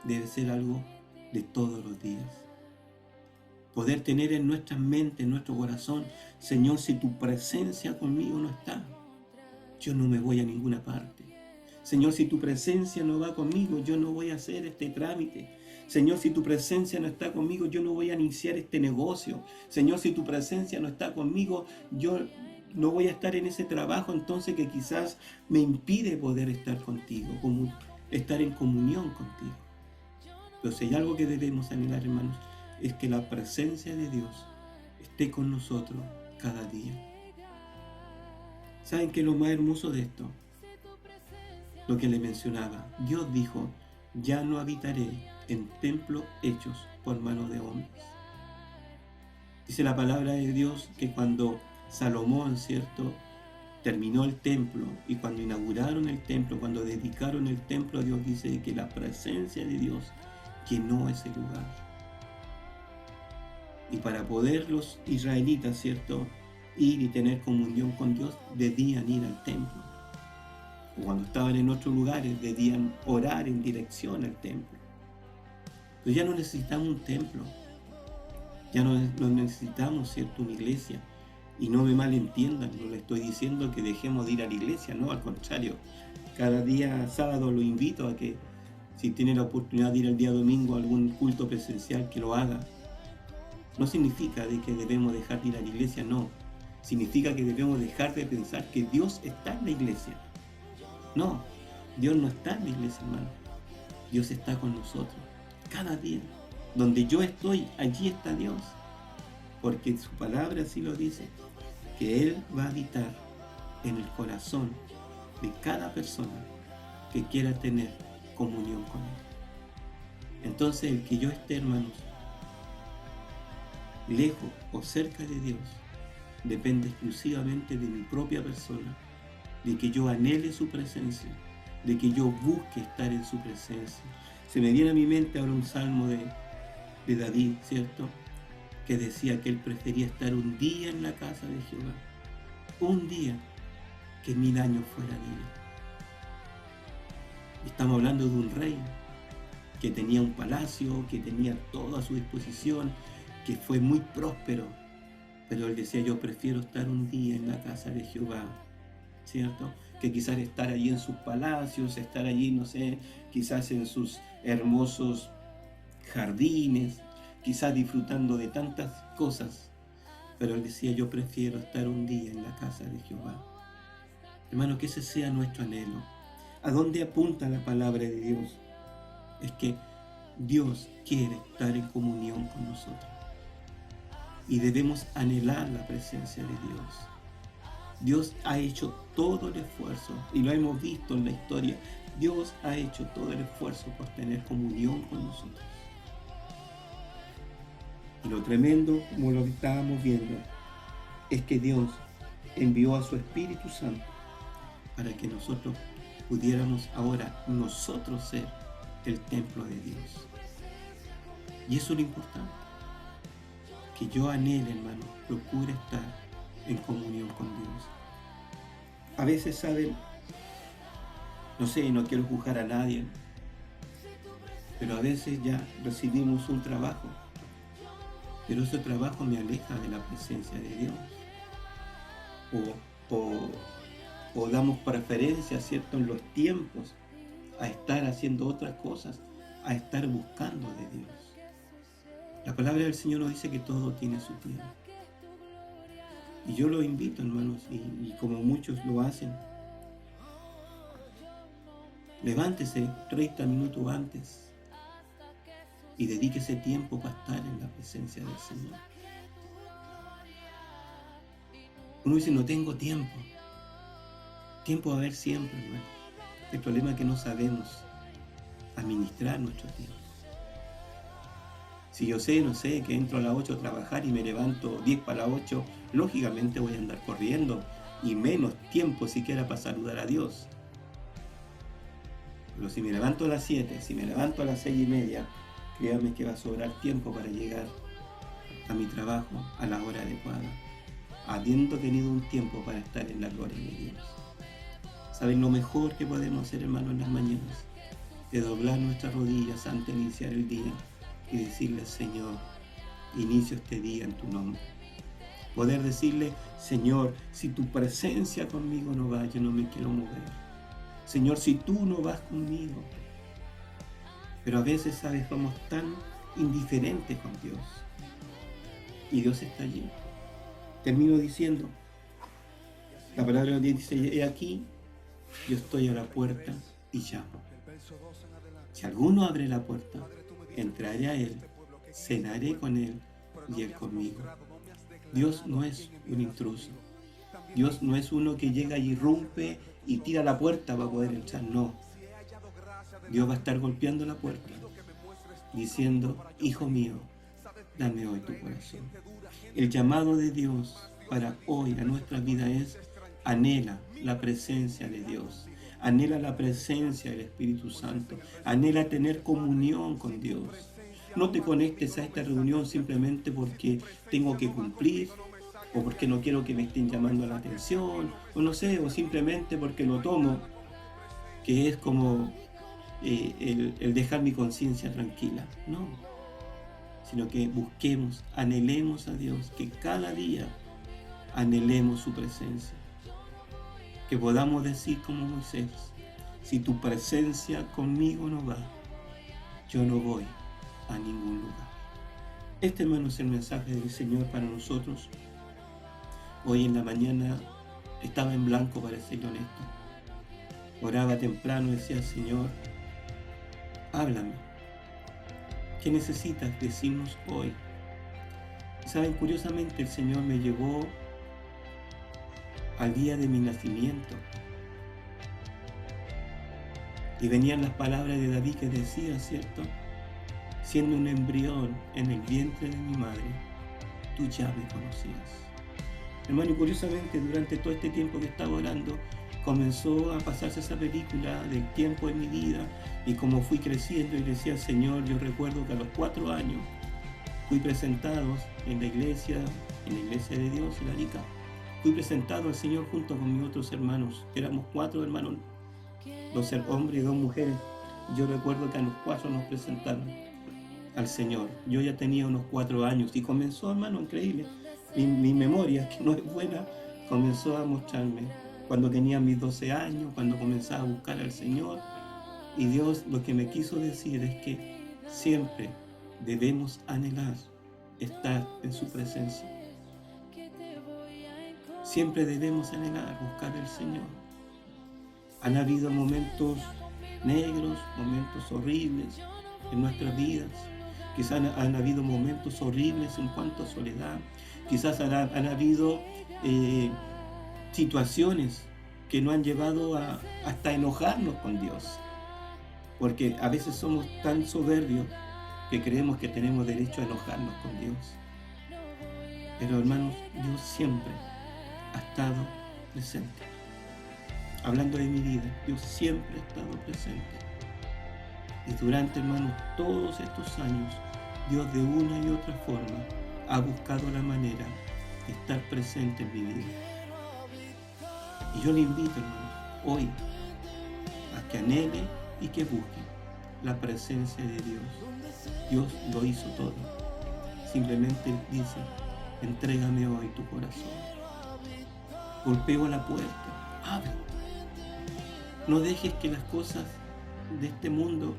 debe ser algo de todos los días. Poder tener en nuestra mente, en nuestro corazón: Señor, si tu presencia conmigo no está, yo no me voy a ninguna parte. Señor, si tu presencia no va conmigo, yo no voy a hacer este trámite. Señor, si tu presencia no está conmigo, yo no voy a iniciar este negocio. Señor, si tu presencia no está conmigo, yo no voy a estar en ese trabajo entonces que quizás me impide poder estar contigo, como estar en comunión contigo. Pero si hay algo que debemos anhelar, hermanos, es que la presencia de Dios esté con nosotros cada día. ¿Saben qué es lo más hermoso de esto? Lo que le mencionaba. Dios dijo: ya no habitaré en templos hechos por mano de hombres. Dice la palabra de Dios que cuando Salomón, ¿cierto?, terminó el templo, y cuando inauguraron el templo, cuando dedicaron el templo, Dios dice que la presencia de Dios llenó ese lugar. Y para poder los israelitas, ¿cierto?, ir y tener comunión con Dios, debían ir al templo. O cuando estaban en otros lugares, debían orar en dirección al templo. Pero ya no necesitamos un templo. Ya no necesitamos, ¿cierto?, una iglesia. Y no me malentiendan, no le estoy diciendo que dejemos de ir a la iglesia, no, al contrario. Cada día sábado lo invito a que, si tiene la oportunidad de ir el día domingo a algún culto presencial, que lo haga. No significa de que debemos dejar de ir a la iglesia, no. Significa que debemos dejar de pensar que Dios está en la iglesia. No, Dios no está en la iglesia, hermano. Dios está con nosotros, cada día. Donde yo estoy, allí está Dios. Porque su palabra así lo dice, que Él va a habitar en el corazón de cada persona que quiera tener comunión con Él. Entonces, el que yo esté, hermanos, lejos o cerca de Dios, depende exclusivamente de mi propia persona, de que yo anhele su presencia, de que yo busque estar en su presencia. Se me viene a mi mente ahora un salmo de David, ¿cierto? Que decía que él prefería estar un día en la casa de Jehová, un día, que 1000 años fuera de ella. Estamos hablando de un rey que tenía un palacio, que tenía todo a su disposición, que fue muy próspero, pero él decía, yo prefiero estar un día en la casa de Jehová, ¿cierto? Que quizás estar allí en sus palacios, estar allí, no sé, quizás en sus hermosos jardines, quizás disfrutando de tantas cosas, pero él decía, yo prefiero estar un día en la casa de Jehová. Hermano, que ese sea nuestro anhelo. ¿A dónde apunta la palabra de Dios? Es que Dios quiere estar en comunión con nosotros y debemos anhelar la presencia de Dios. Dios ha hecho todo el esfuerzo y lo hemos visto en la historia. Dios ha hecho todo el esfuerzo por tener comunión con nosotros. Y lo tremendo, como lo estábamos viendo, es que Dios envió a su Espíritu Santo para que nosotros pudiéramos ahora nosotros ser el templo de Dios. Y eso es lo importante, que yo anhele, hermano, procure estar en comunión con Dios. A veces, ¿saben? No sé, no quiero juzgar a nadie, pero a veces ya recibimos un trabajo, pero ese trabajo me aleja de la presencia de Dios. O damos preferencia, ¿cierto?, en los tiempos a estar haciendo otras cosas, a estar buscando de Dios. La palabra del Señor nos dice que todo tiene su tiempo. Y yo los invito, hermanos, y como muchos lo hacen, levántese 30 minutos antes y dedíquese tiempo para estar en la presencia del Señor. Uno dice, no tengo tiempo. Tiempo va a haber siempre, hermano. El problema es que no sabemos administrar nuestro tiempo. Si yo sé, no sé, que entro a las 8 a trabajar y me levanto 10 para las 8, lógicamente voy a andar corriendo y menos tiempo siquiera para saludar a Dios. Pero si me levanto a las 7, si me levanto a las 6:30, créame que va a sobrar tiempo para llegar a mi trabajo a la hora adecuada, habiendo tenido un tiempo para estar en la gloria de Dios. ¿Saben lo mejor que podemos hacer, hermanos, en las mañanas? De doblar nuestras rodillas antes de iniciar el día y decirle, Señor, inicio este día en tu nombre. Poder decirle, Señor, si tu presencia conmigo no va, yo no me quiero mover. Señor, si tú no vas conmigo. Pero a veces, ¿sabes? Somos tan indiferentes con Dios. Y Dios está allí. Termino diciendo, la palabra de Dios dice, he aquí, yo estoy a la puerta y llamo. Si alguno abre la puerta, entraré a él, cenaré con él y él conmigo. Dios no es un intruso. Dios no es uno que llega y irrumpe y tira la puerta para poder entrar. No. Dios va a estar golpeando la puerta, diciendo, hijo mío, dame hoy tu corazón. El llamado de Dios para hoy a nuestra vida es, anhela la presencia de Dios. Anhela la presencia del Espíritu Santo. Anhela tener comunión con Dios. No te conectes a esta reunión simplemente porque tengo que cumplir, o porque no quiero que me estén llamando la atención, o no sé, o simplemente porque lo tomo, que es como el dejar mi conciencia tranquila. No, sino que busquemos, anhelemos a Dios, que cada día anhelemos su presencia. Que podamos decir como Moisés, si tu presencia conmigo no va, yo no voy a ningún lugar. Este, hermano, es el mensaje del Señor para nosotros. Hoy en la mañana estaba en blanco, para ser honesto. Oraba temprano y decía, Señor, háblame. ¿Qué necesitas decirnos hoy? Saben, curiosamente el Señor me llevó al día de mi nacimiento. Y venían las palabras de David que decía, ¿cierto? Siendo un embrión en el vientre de mi madre, tú ya me conocías. Hermano, y curiosamente durante todo este tiempo que estaba orando, comenzó a pasarse esa película del tiempo en mi vida, y como fui creciendo y decía al Señor, yo recuerdo que a los 4 años fui presentado en la iglesia de Dios en Arica. Fui presentado al Señor junto con mis otros hermanos. Éramos 4 hermanos, 2 hombres y 2 mujeres. Yo recuerdo que a los 4 nos presentaron al Señor. Yo ya tenía unos 4 años y comenzó, hermano, increíble. Mi memoria, que no es buena, comenzó a mostrarme cuando tenía mis 12 años, cuando comenzaba a buscar al Señor. Y Dios lo que me quiso decir es que siempre debemos anhelar estar en su presencia. Siempre debemos anhelar buscar al Señor. Han habido momentos negros, momentos horribles en nuestras vidas. Quizás han habido momentos horribles en cuanto a soledad. Quizás han habido situaciones que nos han llevado hasta enojarnos con Dios. Porque a veces somos tan soberbios que creemos que tenemos derecho a enojarnos con Dios. Pero hermanos, Dios siempre ha estado presente. Hablando de mi vida, Dios siempre ha estado presente. Y durante, hermanos, todos estos años, Dios de una y otra forma ha buscado la manera de estar presente en mi vida. Y yo le invito, hermanos, hoy a que anhele y que busque la presencia de Dios. Dios lo hizo todo. Simplemente dice, entrégame hoy tu corazón. Golpeo la puerta, abre. No dejes que las cosas de este mundo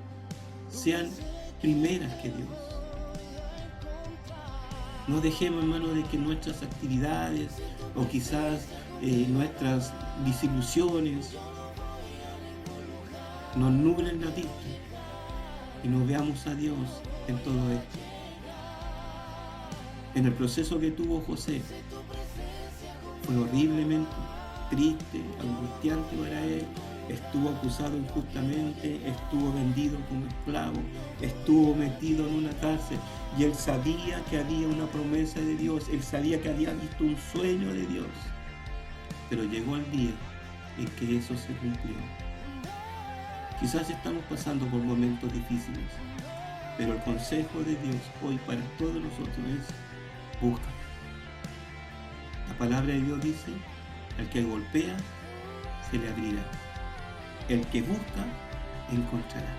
sean primeras que Dios. No dejemos, hermano, de que nuestras actividades o quizás nuestras disilusiones nos nublen la vista y no veamos a Dios en todo esto. En el proceso que tuvo José, fue horriblemente triste, angustiante para él. Estuvo acusado injustamente, estuvo vendido como esclavo, estuvo metido en una cárcel, y él sabía que había una promesa de Dios, él sabía que había visto un sueño de Dios, pero llegó el día en que eso se cumplió. Quizás estamos pasando por momentos difíciles, pero el consejo de Dios hoy para todos nosotros es: busca. La palabra de Dios dice: al que golpea, se le abrirá. El que busca, encontrará.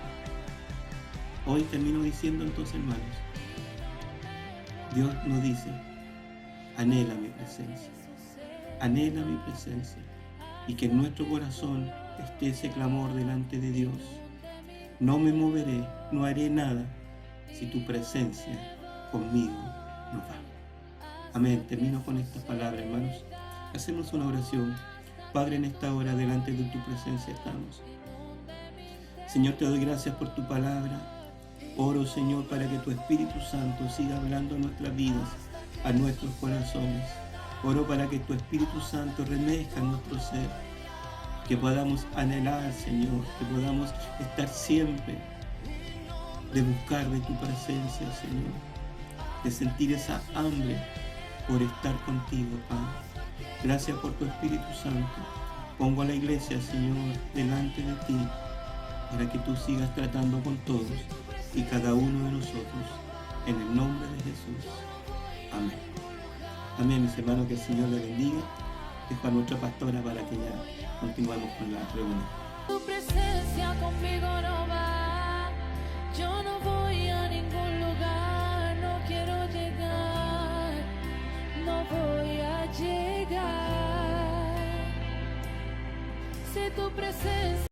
Hoy termino diciendo entonces, hermanos, Dios nos dice: anhela mi presencia, anhela mi presencia, y que en nuestro corazón esté ese clamor delante de Dios. No me moveré, no haré nada si tu presencia conmigo no va. Amén. Termino con estas palabras, hermanos. Hacemos una oración. Padre, en esta hora delante de tu presencia estamos. Señor, te doy gracias por tu palabra. Oro, Señor, para que tu Espíritu Santo siga hablando a nuestras vidas, a nuestros corazones. Oro para que tu Espíritu Santo remezca nuestro ser, que podamos anhelar, Señor, que podamos estar siempre de buscar de tu presencia, Señor, de sentir esa hambre por estar contigo, Padre. Gracias por tu Espíritu Santo. Pongo a la iglesia, Señor, delante de ti, para que tú sigas tratando con todos y cada uno de nosotros, en el nombre de Jesús. Amén. Amén, mis hermanos, que el Señor les bendiga. Dejo a nuestra pastora para que ya continuemos con la reunión. Tu presencia conmigo no va, yo no voy a ningún lugar, no quiero llegar, no voy a llegar. Si tu presencia